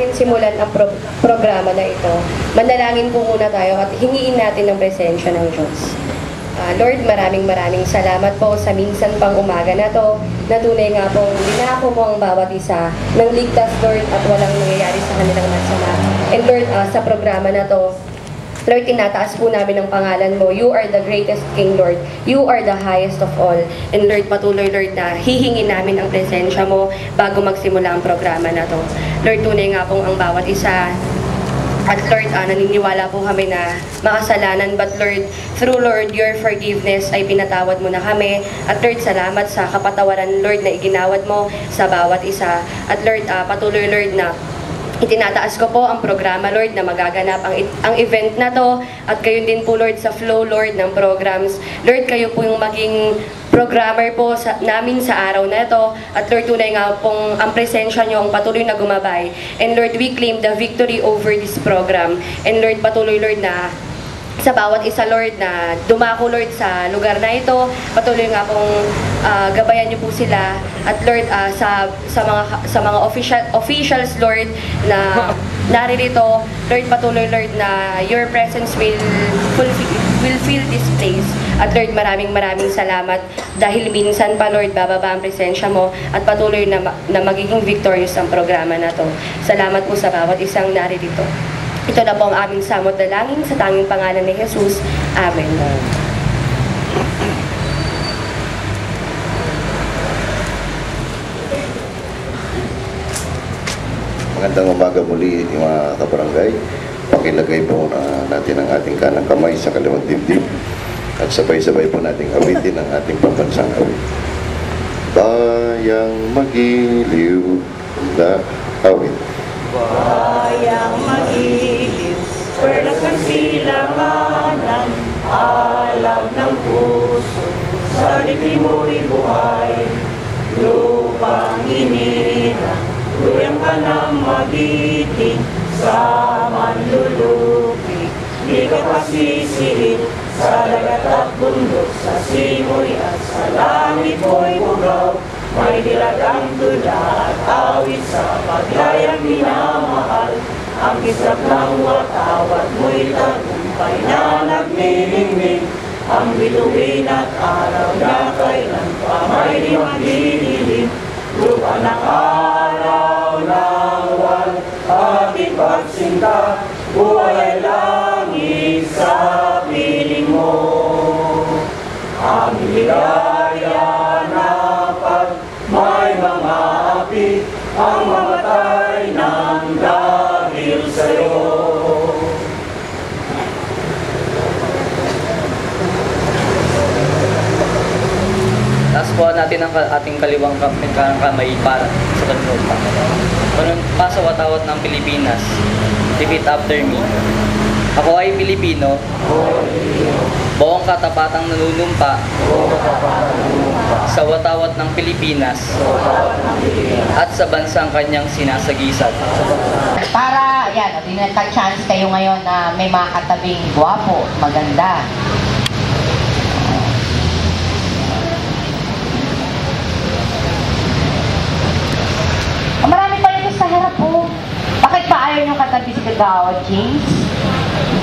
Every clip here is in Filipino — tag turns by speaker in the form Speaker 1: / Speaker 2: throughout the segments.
Speaker 1: natin simulan ang programa na ito, manalangin po muna tayo at hingiin natin ang presensya ng Diyos. Lord, maraming salamat po sa minsan pang umaga na to, na tunay nga pong dinako mo ang bawat isa ng ligtas, Lord, at walang nangyayari sa kanilang masama. And Lord, sa programa na to, Lord, tinataas po namin ang pangalan mo. You are the greatest King, Lord. You are the highest of all. And Lord, patuloy, Lord, na hihingin namin ang presensya mo bago magsimula ang programa na to. Lord, tunay nga pong ang bawat isa. At Lord, naniniwala po kami na makasalanan, but Lord, through Lord, your forgiveness ay pinatawad mo na kami. At Lord, salamat sa kapatawaran, Lord, na iginawad mo sa bawat isa. At Lord, patuloy, Lord, na itinataas ko po ang programa, Lord, na magaganap ang event na to. At kayo din po, Lord, sa flow, Lord, ng programs. Lord, kayo po yung maging programmer po namin sa araw na ito. At Lord, tunay nga pong ang presensya nyo ang patuloy na gumabay. And Lord, we claim the victory over this program. And Lord, patuloy, Lord, na sa bawat isa, Lord, na dumako, Lord, sa lugar na ito, patuloy nga pong gabayan niyo po sila. At Lord, sa mga officials, Lord, na naririto, Lord, patuloy, Lord, na your presence will fill this place. At Lord, maraming salamat dahil minsan pa, Lord, bababa ang presensya mo at patuloy na magiging victorious ang programa na to. Salamat po sa bawat isang naririto. Ito na po ang aming samot dalangin sa tanging pangalan ni Jesus. Amen.
Speaker 2: Magandang umaga muli, mga kabarangay. Pakilagay po natin ang ating kanang kamay sa kaliwang dibdib at sabay-sabay po nating awitin ang ating pambansang awit. Bayang magiliw na awit.
Speaker 3: Bayang mag-iliw, perlas ng silanganan, alam ng puso, sa lipi mo'y buhay. Lupang inirang, luyang ka ng magiting, sa manlulupi, di ka pasisihin, sa dagat at bundok, sa simoy at sa langit mo'y bugaw. May dilagang tula at awit sa paglayang minamahal. Ang kisap ng watawat mo'y tagumpay na nagniningning. Ang bituin at araw na kailan pa may di magdidilim. Lupa ng araw ng wal, ating pagsinta, buhay ay langit sa piling mo. Ang ligaya na may mga api ang mamatay ng dahil sa'yo.
Speaker 4: Taas po natin ang ating kaliwang kamay para sa kanunumpa. Pa sa watawat ng Pilipinas, repeat after me. Ako ay Pilipino, buong katapatang nanunumpa sa watawat ng Pilipinas at sa bansang kanyang sinasagisag.
Speaker 5: Para, yan, nagka-chance kayo ngayon na may mga katabing gwapo, maganda. Marami pa rin sa harap po. Bakit pa ayaw nyo katabi si Kagawad James?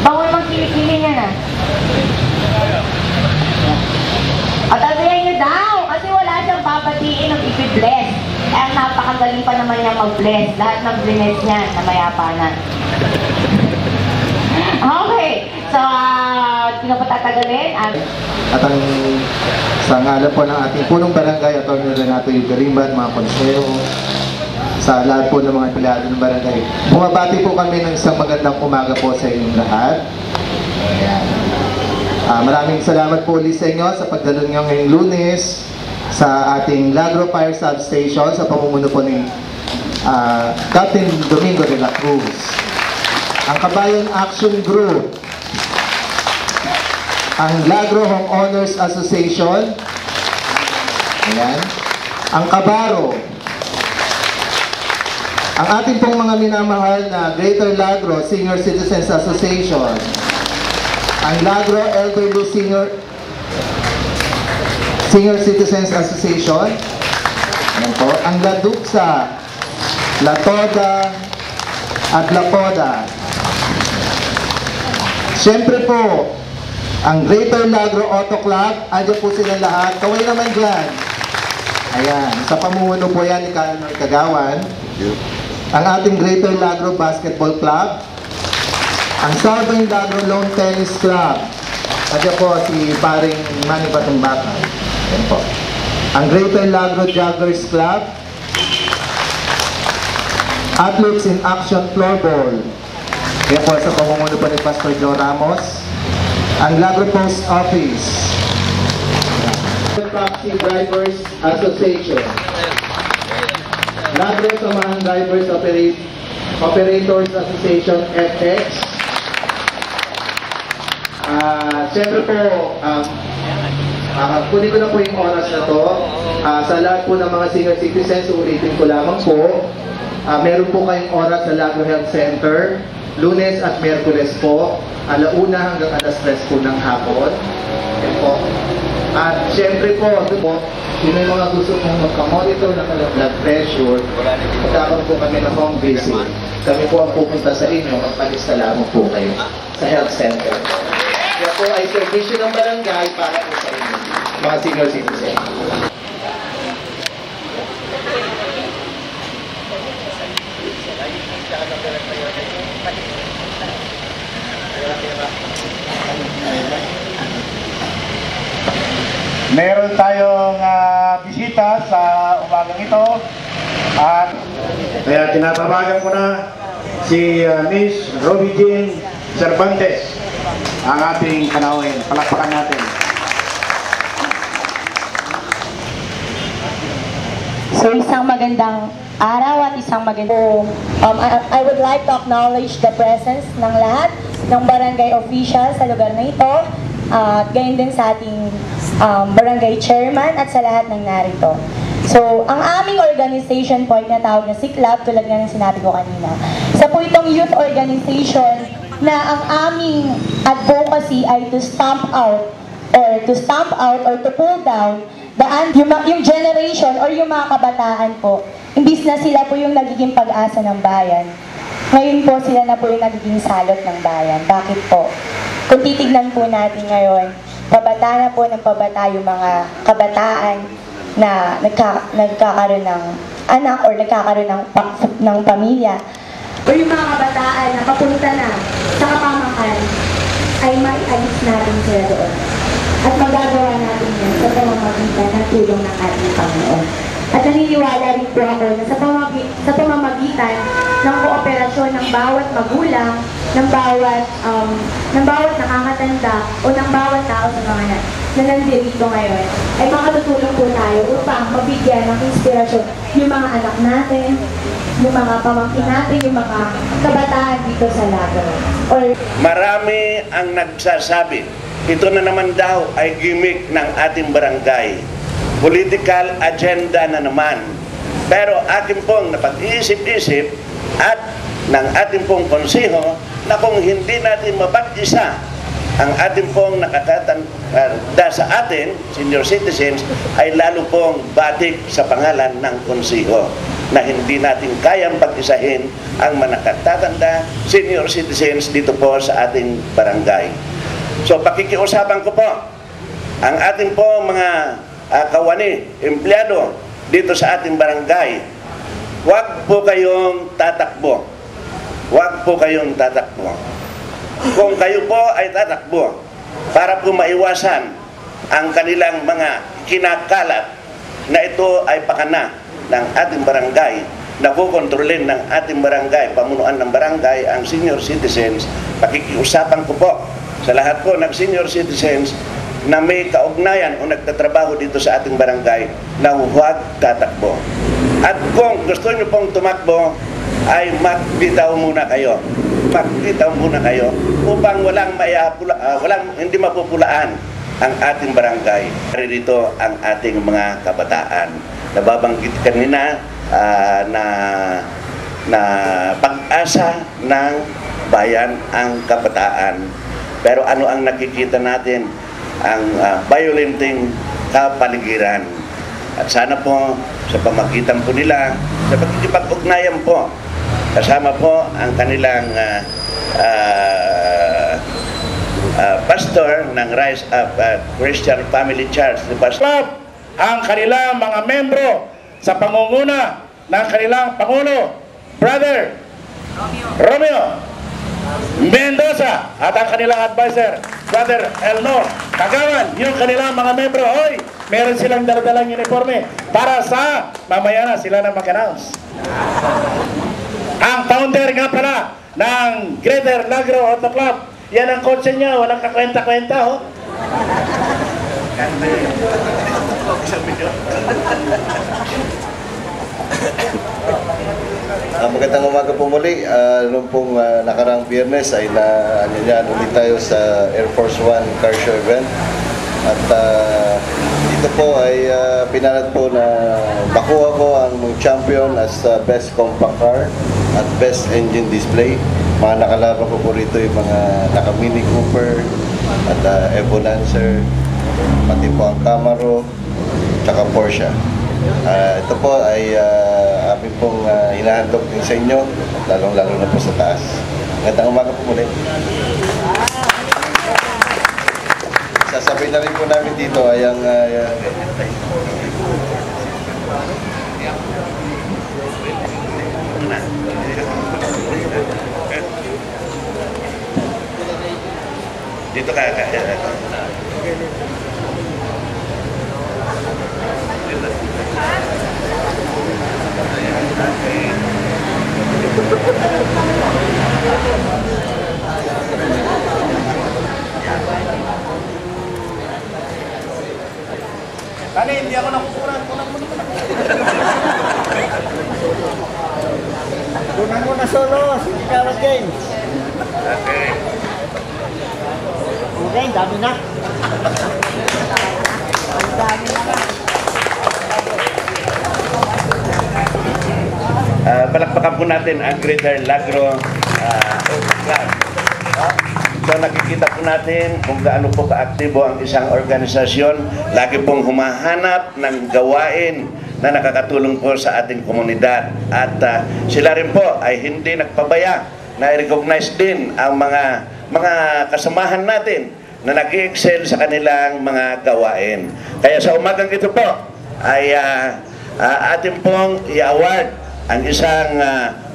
Speaker 5: Bawal mang kilikili niya na. At alayan nyo daw, kasi wala siyang papatiin ng ipi-bless. Eh, napakagaling pa naman niya mag-bless. Lahat ng bless niya na mayapanan. Okay, so, hindi na patatagalin. At
Speaker 6: ang sa ngalan po ng ating punong barangay, Atty. Renato Yugarimban, mga konsero, sa lahat po ng mga empleyado ng barangay. Bumabati po kami ng isang magandang umaga po sa inyong lahat. Ayan. Maraming salamat po ulit sa inyo sa pagdalo nyo ngayong Lunes sa ating Lagro Fire Substation sa pamumuno po ni Captain Domingo de la Cruz. Ang Kabayan Action Group, ang Lagro Homeowners Association, ayan, ang Kabaro, ang ating pong mga minamahal na Greater Lagro Senior Citizens Association, ang Lagro Elderly Senior Citizens Association, ayan po, ang Laduksa, Latoda, at Lapoda. Siyempre po, ang Greater Lagro Auto Club, andyan po sila lahat. Kaway naman dyan. Ayan, sa pamumuno po yan ni Kanoy Kagawan. Ang ating Greater Lagro Basketball Club. Ang Southern Lagro Lawn Tennis Club. Andyan po si paring Manny Batumbaka. Ayan po. Ang Greater Lagro Joggers Club. Athletes in Action Floorball. Kaya po sa pamumuno po ni Pastor Joe Ramos. Ang Lagro Post Office. Taxi Drivers Association. Lagro Samahan Drivers Operators Association FX. Siyempre po, kunin ko na po yung oras na to. Sa lahat po ng mga senior citizens, ulitin ko lamang po. Meron po kayong oras sa Lagro Health Center, Lunes at Miyerkules po, 1:00 hanggang 3:00 po ng hapon. Yan po. At syempre po, yun yung mga gusto mong magka-monitor ng blood pressure, magkakaroon po kami ng home visit. Kami po ang pupunta sa inyo, magpalista lamang po kayo sa health center. Kaya po ay servisyo ng barangay para po sa inyo, mga senior citizen.
Speaker 7: Meron tayong bisita sa umagang ito at kaya tinatawagan ko na si Miss Robbie Jean Cervantes, ang ating panauhin. Palakpakan natin.
Speaker 5: So isang magandang araw at isang magandang... I would like to acknowledge the presence ng lahat ng barangay officials sa lugar na ito. At gayon din sa ating barangay chairman at sa lahat ng narito. So, ang aming organization po ay natawag na SICLAB, tulad nga ng sinabi ko kanina. Sa po itong youth organization na ang aming advocacy ay to stamp out or to pull down yung generation or yung mga kabataan po. Imbis na sila po yung nagiging pag-asa ng bayan. Ngayon po sila na po yung nagiging salot ng bayan. Bakit po? Kung titignan po natin ngayon, pabata na po ng pabata yung mga kabataan na nagkakaroon ng anak or nagkakaroon ng pamilya. O yung mga kabataan na papunta na sa kapamakan, ay maialis natin sila doon. At magagawa natin yan sa pamamagitan ng tulong ng ating Panginoon. At naniniwala rin po ako na sa pamamagitan ng kooperasyon ng bawat magulang, ng bawat nakakatanda o ng bawat tao sa mga na nandito ngayon, ay makatutulong po tayo upang mabigyan ng inspirasyon yung mga anak natin, yung mga pamangkin natin, yung mga kabataan dito sa Lagro.
Speaker 8: Marami ang nagsasabi, ito na naman daw ay gimmick ng ating barangay. Political agenda na naman. Pero atin pong napag-iisip-isip at ng ating pong konseho na kung hindi natin mapag-isa ang ating pong nakakatanda sa atin, senior citizens, ay lalo pong batik sa pangalan ng konseho na hindi natin kayang pag-isahin ang manakatatanda, senior citizens dito po sa ating barangay. So pakikiusapan ko po ang ating po mga kawani, empleyado dito sa ating barangay, huwag po kayong tatakbo. Huwag po kayong tatakbo. Kung kayo po ay tatakbo para po maiwasan ang kanilang mga kinakalat na ito ay pakana ng ating barangay, na kukontrolin ng ating barangay, pamunuan ng barangay, ang senior citizens, pakikiusapan ko po sa lahat po ng senior citizens na may kaugnayan o nagtatrabaho dito sa ating barangay na huwag tatakbo. At kung gusto nyo pong tumakbo, ay magbitaw muna kayo. Magbitaw muna kayo upang hindi mapupulaan ang ating barangay. Dito ang ating mga kabataan. Nababanggit kanina na pag-asa ng bayan ang kabataan. Pero ano ang nakikita natin? Ang violenting kapaligiran. At sana po sa pamagitan po nila, sa pagkikipag-ugnayan po Kasama po ang kanilang pastor ng Rise Up Christian Family Church, the pastor.
Speaker 7: Club ang kanilang mga membro sa pangunguna ng kanilang Pangulo, Brother Romeo Mendoza, at ang kanilang advisor, Brother Elno Kagawan. Yung kanilang mga membro, hoy, meron silang daladalang uniforme para sa mamaya na sila na mag-announce. Ang founder nga pala ng Greater Lagro Auto Club, yan ang kotse niya, walang kakwenta-kwenta, ho.
Speaker 2: Magandang umaga po muli. Noong pong nakarang Biyernes ay naanyanyan ulit tayo sa Air Force One Car Show event. At dito po ay pinalad po na makuha ko ang champion as Best Compact Car at Best Engine Display. Mga nakalaban ko po rito yung mga naka-Mini Cooper at Evo Lancer, pati po ang Camaro, tsaka Porsche. Ito po ay amin pong hinahandog din sa inyo, lalong-lalo na po sa taas. Magandang umaga po muli. Sasabihin na rin po namin dito ay ang
Speaker 8: dito ka.
Speaker 7: Kani, hindi ako nakukunan. Kunan mo na solo, si Carol James.
Speaker 8: Okay.
Speaker 7: Okay, dami na. Ang dami na.
Speaker 8: Palakpakan po natin ang Greater Lagro Club. So nakikita po natin kung gaano po kaaktibo ang isang organisasyon. Lagi pong humahanap ng gawain na nakakatulong po sa ating komunidad. At sila rin po ay hindi nagpabaya. Na-recognize din ang mga kasamahan natin na nag-excel sa kanilang mga gawain. Kaya sa umagang ito po ay atin pong i-award ang isang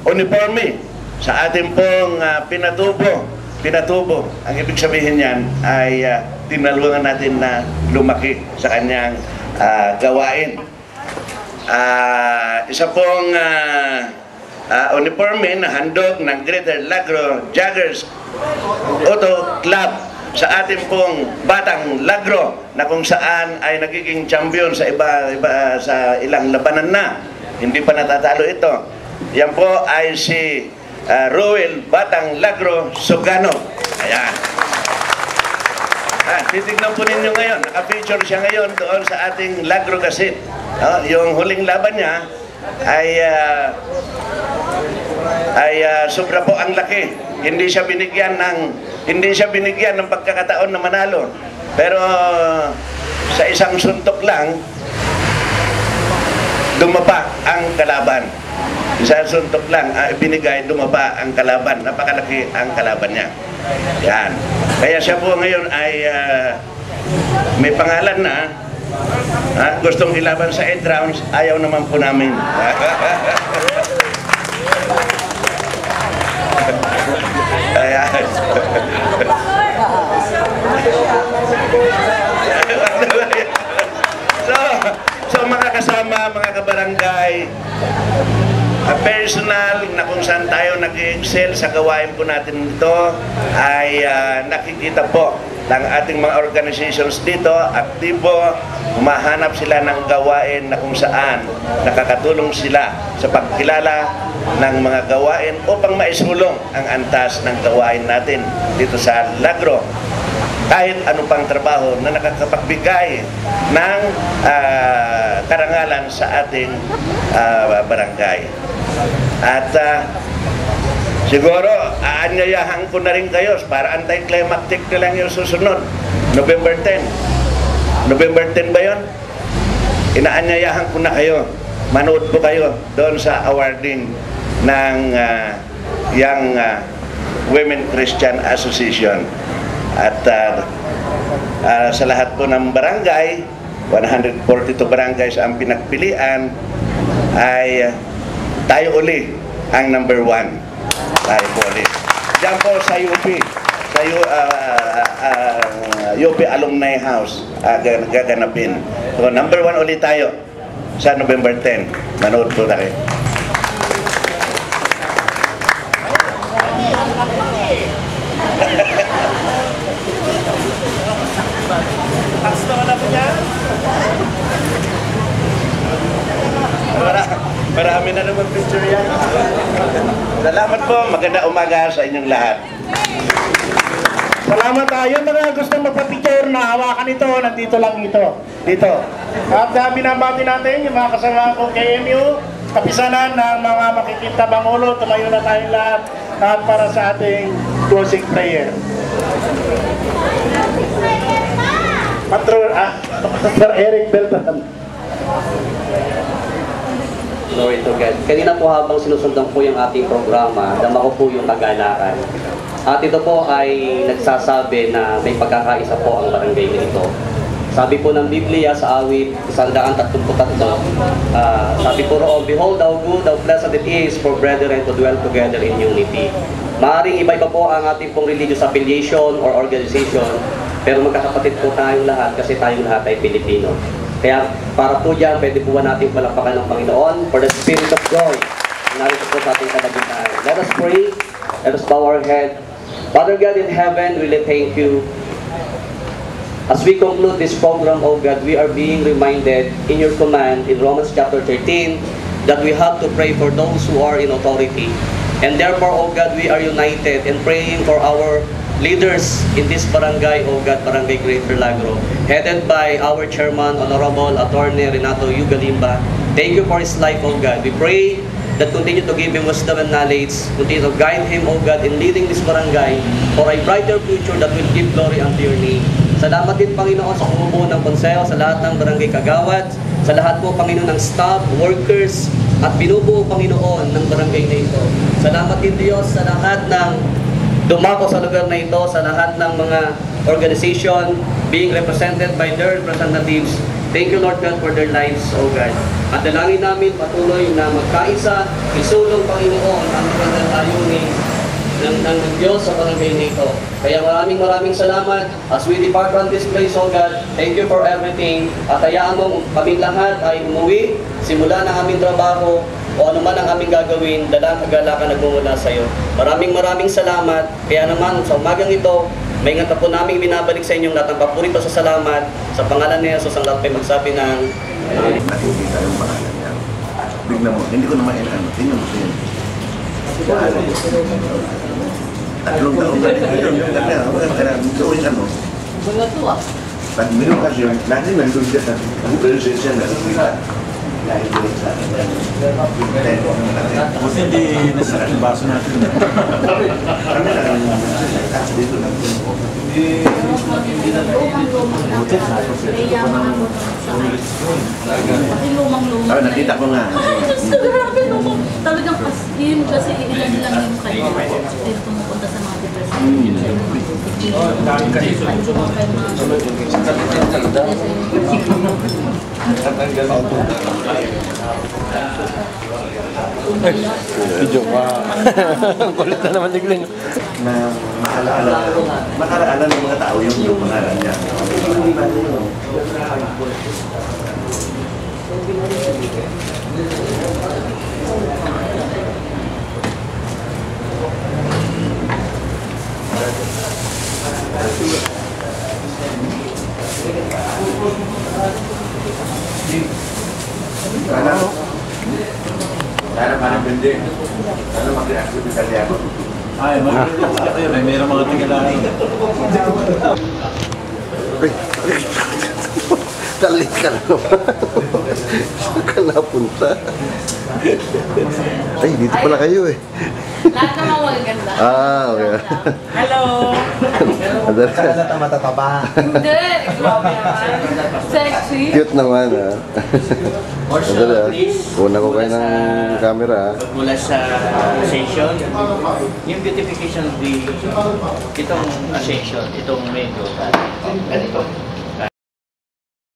Speaker 8: uniforme sa ating pong pinatubo. Ang ibig sabihin niyan ay tinalungan natin na lumaki sa kanyang gawain. Isa pong uniforme na handog ng Greater Lagro Joggers Auto Club sa ating pong Batang Lagro na kung saan ay nagiging champion sa iba sa ilang labanan na. Hindi pa natatalo ito. Yan po ay si Roel Batang Lagro Sugano. Ayan. Titignan po ninyo ngayon. Naka-feature siya ngayon doon sa ating Lagro Gazette. Yung huling laban niya ay sobra po ang laki. Hindi siya binigyan ng pagkakataon na manalo. Pero sa isang suntok lang dumapa ang kalaban. Isang suntok lang binigay, dumapa ang kalaban. Napakalaki ang kalaban niya. Yan. Kaya siya po ngayon ay may pangalan na gustong ilaban sa 8 rounds, ayaw naman po namin. Ayan. So mga kasama, mga kabarangay, personal na kung saan tayo nag-excel sa gawain po natin dito ay nakikita po ng ating mga organizations dito, aktibo, humahanap sila ng gawain na kung saan nakakatulong sila sa pagkilala ng mga gawain upang maisulong ang antas ng gawain natin dito sa Lagro. Kahit ano pang trabaho na nakakapagbigay ng karangalan sa ating barangay. At siguro, aanyayahan ko na rin kayo para anti-climactic na lang yung susunod. November 10. November 10 ba yun? Inaanyayahan ko na kayo. Manood po kayo doon sa awarding ng Young Women Christian Association. At sa lahat po ng barangay, 142 barangays ang pinagpilian, ay tayo uli ang number 1. Tayo po uli. Diyan po sa UP, sa UP Alumni House, gaganapin. So, number 1 ulit tayo sa November 10. Manood po na kayo. Marami na naman picture yan. Salamat po. Maganda umaga sa inyong lahat.
Speaker 7: Salamat tayo. Mga gustong magpa-picture na hawakan ito, nandito lang ito. Dito. At binabati natin yung mga kasama kong KMU, kapisanan ng mga makikita Bangulo. Tumayo na tayong lahat at para sa ating closing prayer. Pastor Eric Beltran.
Speaker 9: Glory to God. Kanina po habang sinusundan po yung ating programa, dama ko po yung kagalakan. At ito po ay nagsasabi na may pagkakaisa po ang barangay na ito. Sabi po ng Biblia sa awit 133, sabi po roon, "Behold how good, how pleasant it is for brethren to dwell together in unity." Maaring iba-iba po ang ating pong religious affiliation or organization, pero magkakapatid po tayong lahat kasi tayong lahat ay Pilipino. Kaya para po dyan, pwede po natin palakpakan ng Panginoon for the spirit of joy. Narito po sa ating kadagitan. Let us pray. Let us bow our head. Father God in heaven, we really thank you. As we conclude this program, oh God, we are being reminded in your command in Romans chapter 13 that we have to pray for those who are in authority. And therefore, oh God, we are united in praying for our leaders in this barangay, oh God, Barangay Great Milagro, headed by our chairman, Honorable Attorney Renato Yugalimba. Thank you for his life, oh God. We pray that continue to give him wisdom and knowledge, continue to guide him, oh God, in leading this barangay for a brighter future that will give glory unto your name. Salamat din, Panginoon, sa bumubuo ng konseho, sa lahat ng barangay kagawad, sa lahat po, Panginoon, ng staff, workers, at binubuo, Panginoon, ng barangay na ito. Salamat din, Diyos, sa lahat ng dumako sa lugar na ito, sa lahat ng mga organization being represented by their representatives. Thank you, Lord God, for their lives, oh God. At dalangin namin patuloy na magkaisa, isulong, Panginoon, ang magandang ayunin ng Diyos sa barangay na ito. Kaya maraming salamat as we depart from this place, oh God. Thank you for everything. At hayaan mo kaming lahat ay umuwi, simula ng aming trabaho, o ano man ang aming gagawin, dalang kagalakan nagmumula sa iyo. Maraming salamat. Kaya naman, sa umagang ito, may ngata po namin binabalik sa inyong lahat ng paborito sa salamat. Sa pangalan ni Jesus, ang lahat ay magsabi ng
Speaker 8: Nakikita yung pangalan niya. Bigla mo, hindi ko naman ano, tingnan mo siya. Tatlong taon na gawin ano. Meron kasi natin nandun dyan. Ang presensya na nakikita.
Speaker 10: Kasi hindi nasarap yung baso natin.
Speaker 8: Kami na dito lang.
Speaker 10: Hindi na butit na.
Speaker 8: Ah, nakita ko nga.
Speaker 11: Grabe naman. Talagang yun kasi ilan lang yung kayo. Dito pumupunta sa mga depression.
Speaker 10: Video ka. Kulit na naman digling.
Speaker 8: Na makalaala ng mga tao yung pangalan niya. Sana parang hindi. Sana mag-react sa Italiano.
Speaker 10: Ay, mag-react kayo. May mayroong mga tingalain.
Speaker 2: Dali ka na naman. Saan ka napunta? Ay, dito pala kayo eh.
Speaker 11: Lahat naman maganda.
Speaker 2: Ah, okay.
Speaker 3: Hello!
Speaker 2: Halata
Speaker 10: matataba.
Speaker 11: Hindi, grabe naman. Sexy.
Speaker 2: Cute naman, ha? Madala, una ko kayo ng camera, ha?
Speaker 12: Mula sa Ascension, yung beautification of the itong Ascension, itong medyo, ganito.